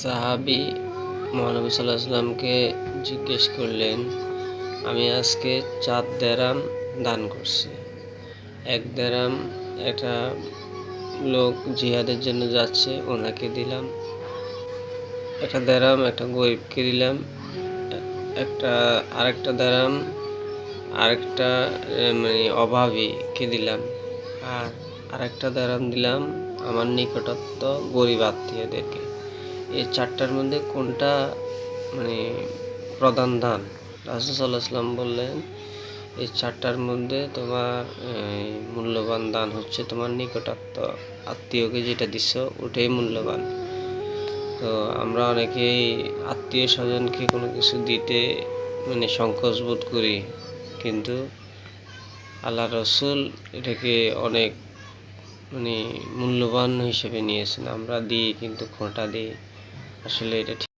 সাহাবী মহানবী সাল্লাল্লাহু আলাইহি ওয়াসাল্লামকে জিজ্ঞেস করলেন, আমি আজকে 4 দেরহাম দান করছি। 1 দেরহাম একটা লোক জিহাদের জন্য যাচ্ছে, ওনাকে দিলাম। 1 দেরহাম একটা গরিবকে দিলাম। আরেকটা দেরহাম আরেকটা অভাবীকে দিলাম। আর আরেকটা দেরহাম দিলাম আমার নিকটস্থ গরিব আত্মীয়দেরকে। এই 4টার মধ্যে কোনটা প্রধান দান? রাসূল সাল্লাল্লাহু আলাইহি ওয়াসাল্লাম বললেন, এই 4টার মধ্যে তোমার মূল্যবান দান হচ্ছে তোমার নিকটস্থ আত্মীয়কে যেটা দিচ্ছ ওটাই মূল্যবান। তো আমরা অনেকেই আত্মীয় স্বজনকে কোনো কিছু দিতে সংকোচ বোধ করি, কিন্তু আল্লাহ রসুল এটাকে অনেক মূল্যবান হিসেবে নিয়েছেন। আমরা দিই কিন্তু খোঁটা দিই, আসলে এটা ঠিক।